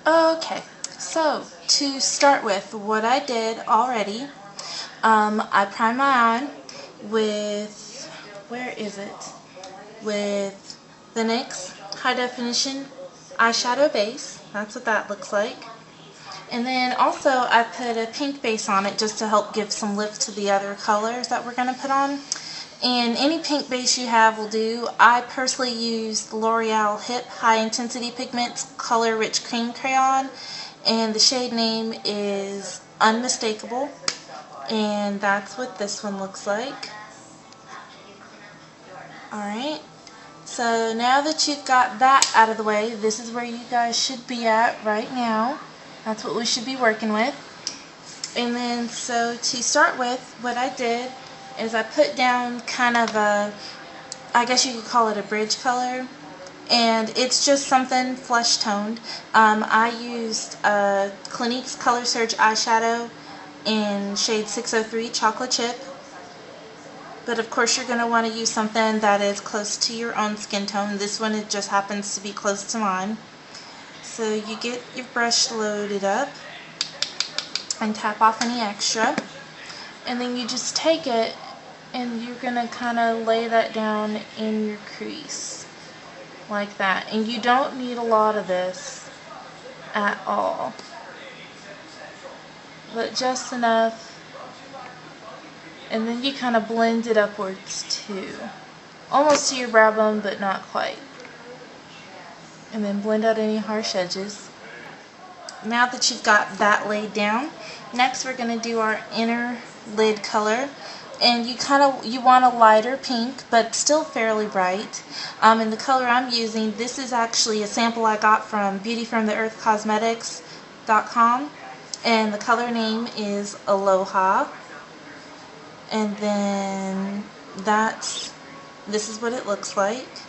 Okay, so to start with, what I did already, I primed my eye with, where is it? With the NYX High Definition Eyeshadow Base. That's what that looks like. And then also I put a pink base on it just to help give some lift to the other colors that we're going to put on. And any pink base you have will do. I personally use the L'Oreal Hip High Intensity Pigment Color Rich Cream Crayon, and the shade name is Unmistakable, and that's what this one looks like. Alright, so now that you've got that out of the way, this is where you guys should be at right now. That's what we should be working with. And then so to start with, what I did is I put down kind of a, I guess you could call it a bridge color, and it's just something flesh toned. I used Clinique's Color Surge eyeshadow in shade 603 Chocolate Chip, but of course you're going to want to use something that is close to your own skin tone. This one, it just happens to be close to mine. So you get your brush loaded up and tap off any extra, and then you just take it and you're going to kind of lay that down in your crease like that. And you don't need a lot of this at all, but just enough. And then you kind of blend it upwards too, almost to your brow bone but not quite. And then blend out any harsh edges. Now that you've got that laid down, next we're going to do our inner lid color. And you want a lighter pink, but still fairly bright. And the color I'm using, this is actually a sample I got from beautyfromtheearthcosmetics.com, and the color name is Aloha. And then this is what it looks like.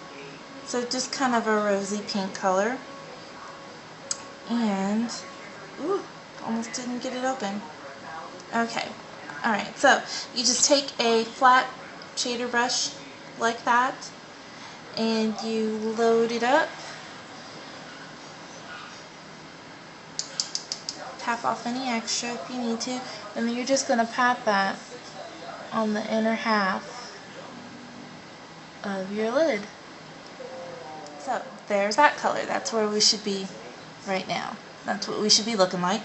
So just kind of a rosy pink color. And ooh, almost didn't get it open. Okay. Alright, so you just take a flat shader brush like that, and you load it up, tap off any extra if you need to, and then you're just going to pat that on the inner half of your lid. So there's that color. That's where we should be right now. That's what we should be looking like.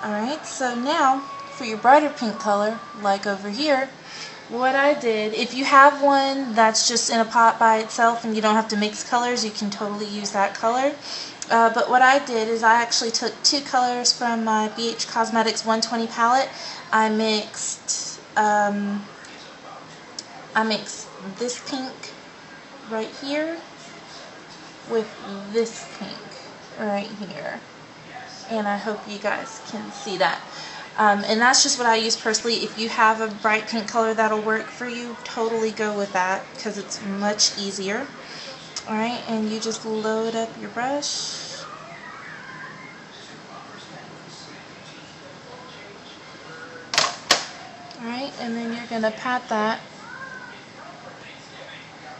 Alright, so now for your brighter pink color, like over here, what I did, if you have one that's just in a pot by itself and you don't have to mix colors, you can totally use that color. But what I did is I actually took two colors from my BH Cosmetics 120 palette. I mixed this pink right here with this pink right here. And I hope you guys can see that. And that's just what I use personally. If you have a bright pink color that'll work for you, totally go with that because it's much easier. Alright, and you just load up your brush. Alright, and then you're going to pat that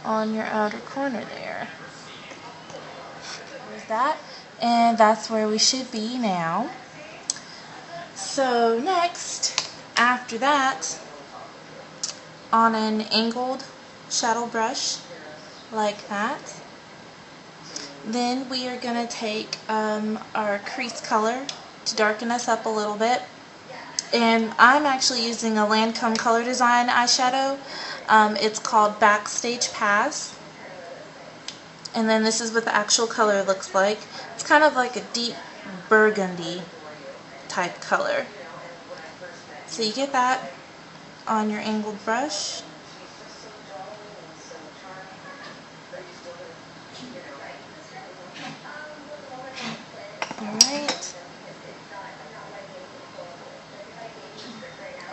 on your outer corner there. There's that, and that's where we should be now. So next, after that, on an angled shadow brush like that, then we are going to take our crease color to darken us up a little bit. And I'm actually using a Lancome Color Design eyeshadow. It's called Backstage Pass. And then this is what the actual color looks like. It's kind of like a deep burgundy type color. So you get that on your angled brush.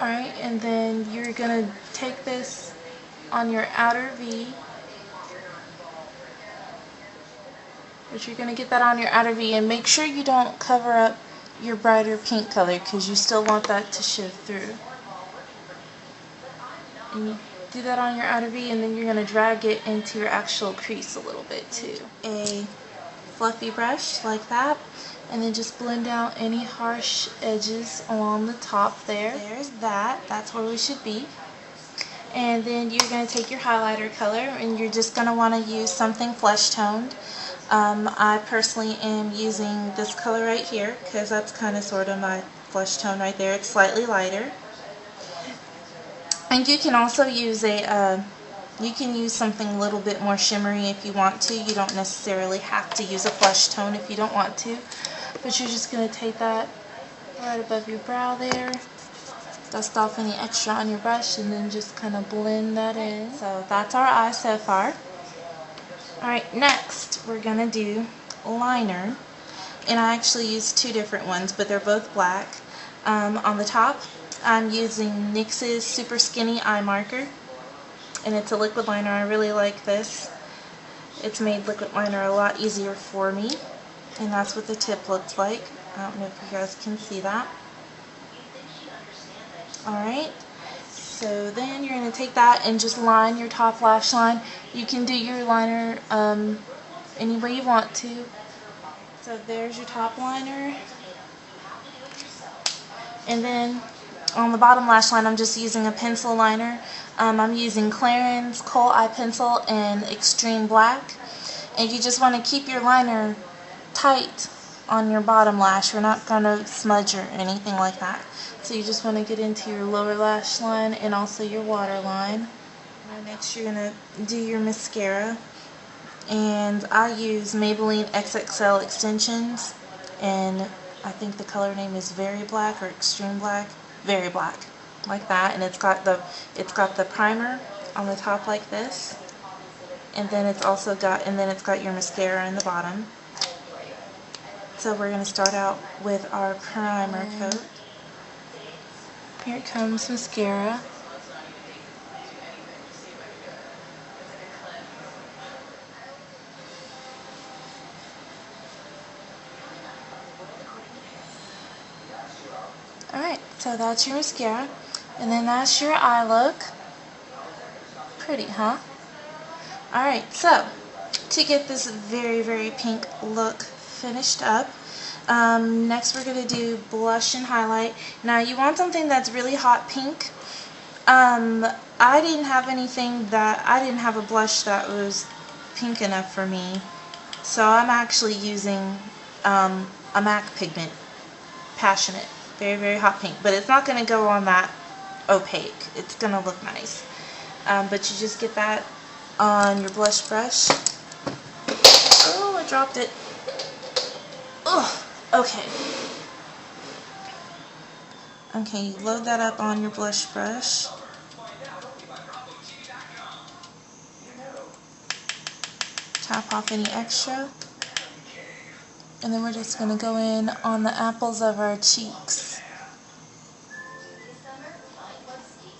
Alright, and then you're going to take this on your outer V, but you're going to get that on your outer V, and make sure you don't cover up your brighter pink color because you still want that to show through. And you do that on your outer V, and then you're going to drag it into your actual crease a little bit too. A fluffy brush like that, and then just blend out any harsh edges along the top there. There's that. That's where we should be. And then you're going to take your highlighter color, and you're just going to want to use something flesh toned. I personally am using this color right here because that's kind of sort of my flesh tone right there. It's slightly lighter. And you can also use you can use something a little bit more shimmery if you want to. You don't necessarily have to use a flesh tone if you don't want to. But you're just going to take that right above your brow there. Dust off any extra on your brush and then just kind of blend that in. So that's our eye so far. Alright, next we're going to do liner. And I actually use two different ones, but they're both black. On the top, I'm using NYX's Super Skinny Eye Marker. And it's a liquid liner. I really like this. It's made liquid liner a lot easier for me. And that's what the tip looks like. I don't know if you guys can see that. Alright, so then you're going to take that and just line your top lash line. You can do your liner any way you want to. So there's your top liner. And then on the bottom lash line, I'm just using a pencil liner. I'm using Clarins Kohl Eye Pencil in Extreme Black. And you just want to keep your liner tight on your bottom lash. We're not going to smudge or anything like that. So you just want to get into your lower lash line and also your waterline. Next you're going to do your mascara. And I use Maybelline XXL extensions. And I think the color name is Very Black or Extreme Black. Very Black. Like that. And it's got the primer on the top like this. And then it's also got your mascara in the bottom. So we're going to start out with our primer coat. Here comes mascara. Alright, so that's your mascara. And then that's your eye look. Pretty, huh? Alright, so to get this very, very pink look finished up, next we're going to do blush and highlight. Now you want something that's really hot pink. I didn't have a blush that was pink enough for me. So I'm actually using a MAC Pigment Passionate. Very, very hot pink. But it's not going to go on that opaque. It's going to look nice. But you just get that on your blush brush. Oh, I dropped it. Ugh. Okay. Okay, you load that up on your blush brush. Tap off any extra. And then we're just going to go in on the apples of our cheeks.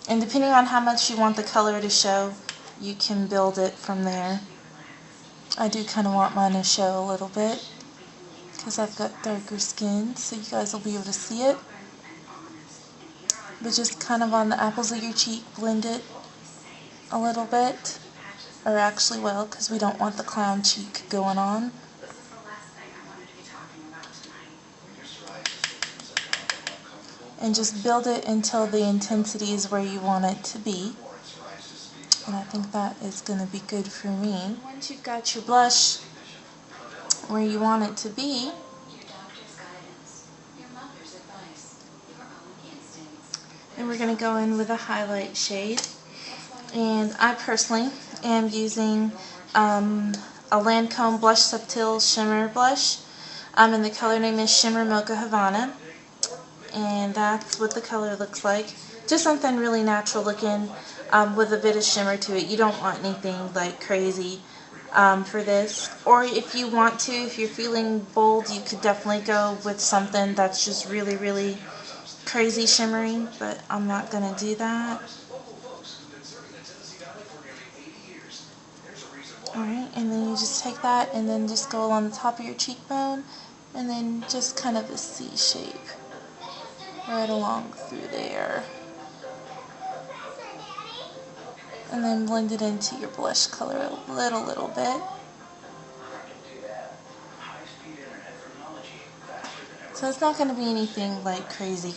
And depending on how much you want the color to show, you can build it from there. I do kind of want mine to show a little bit, because I've got darker skin, so you guys will be able to see it. But just kind of on the apples of your cheek, blend it a little bit. Or actually, well, because we don't want the clown cheek going on. And just build it until the intensity is where you want it to be. And I think that is going to be good for me. Once you've got your blush where you want it to be, and we're going to go in with a highlight shade. And I personally am using a Lancome Blush Subtil Shimmer Blush. And the color name is Shimmer Mocha Havana. And that's what the color looks like. Just something really natural looking with a bit of shimmer to it. You don't want anything like crazy for this. Or if you want to, if you're feeling bold, you could definitely go with something that's just really, really crazy shimmery. But I'm not going to do that. Alright, and then you just take that and then just go along the top of your cheekbone. And then just kind of a C shape. Right along through there. And then blend it into your blush color a little bit. So it's not going to be anything like crazy.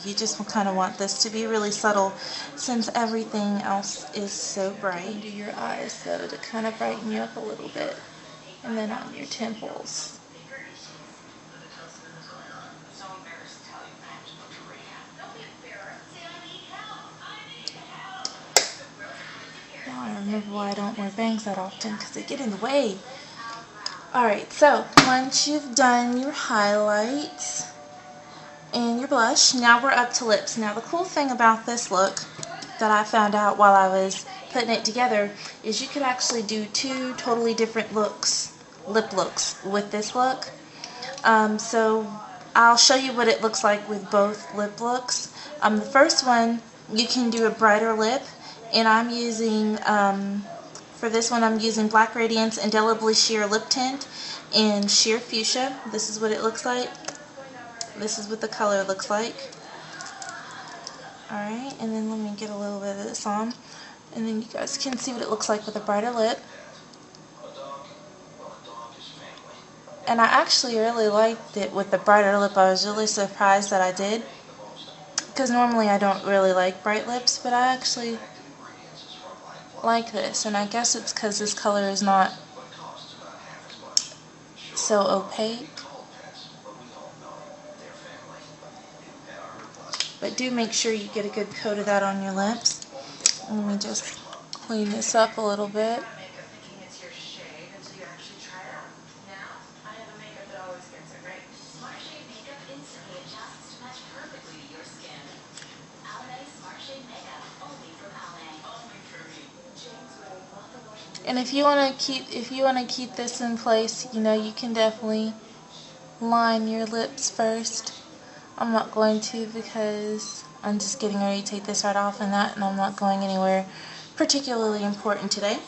You just kind of want this to be really subtle since everything else is so bright. Under your eyes though to kind of brighten you up a little bit. And then on your temples. Now I remember why I don't wear bangs that often, because they get in the way. Alright, so once you've done your highlights and your blush, now we're up to lips. Now the cool thing about this look that I found out while I was putting it together is you could actually do two totally different looks, lip looks with this look. So I'll show you what it looks like with both lip looks. The first one, you can do a brighter lip, and I'm using, for this one I'm using Black Radiance Indelibly Sheer Lip Tint in Sheer Fuchsia. This is what it looks like. This is what the color looks like. Alright, and then let me get a little bit of this on, and then you guys can see what it looks like with a brighter lip. And I actually really liked it with the brighter lip. I was really surprised that I did, because normally I don't really like bright lips, but I actually like this, and I guess it's because this color is not so opaque. But do make sure you get a good coat of that on your lips. Let me just clean this up a little bit. And if you want to keep this in place, you know, you can definitely line your lips first. I'm not going to, because I'm just getting ready to take this right off and I'm not going anywhere particularly important today.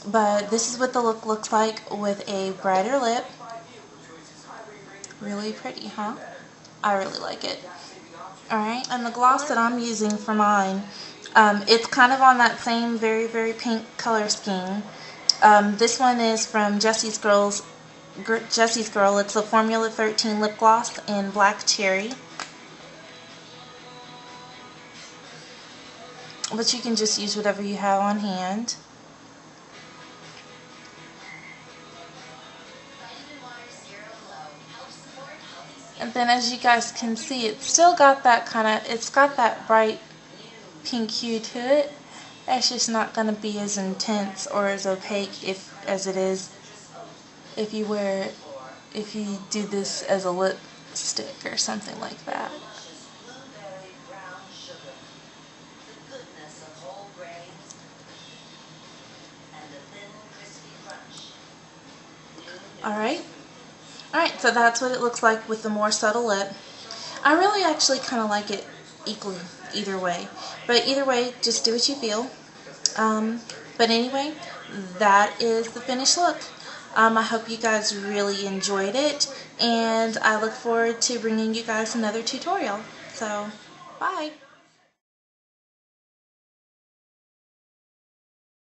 But this is what the look looks like with a brighter lip. Really pretty, huh? I really like it. Alright, and the gloss that I'm using for mine, it's kind of on that same very, very pink color scheme. This one is from Jessie's Girl. It's a Formula 13 lip gloss in Black Cherry. But you can just use whatever you have on hand. And then as you guys can see, it's still got that it's got that bright pink hue to it. It's just not going to be as intense or as opaque as it is if you do this as a lipstick or something like that. Alright, so that's what it looks like with the more subtle lip. I really actually kind of like it equally either way. But either way, just do what you feel. But anyway, that is the finished look. I hope you guys really enjoyed it, and I look forward to bringing you guys another tutorial. So, bye!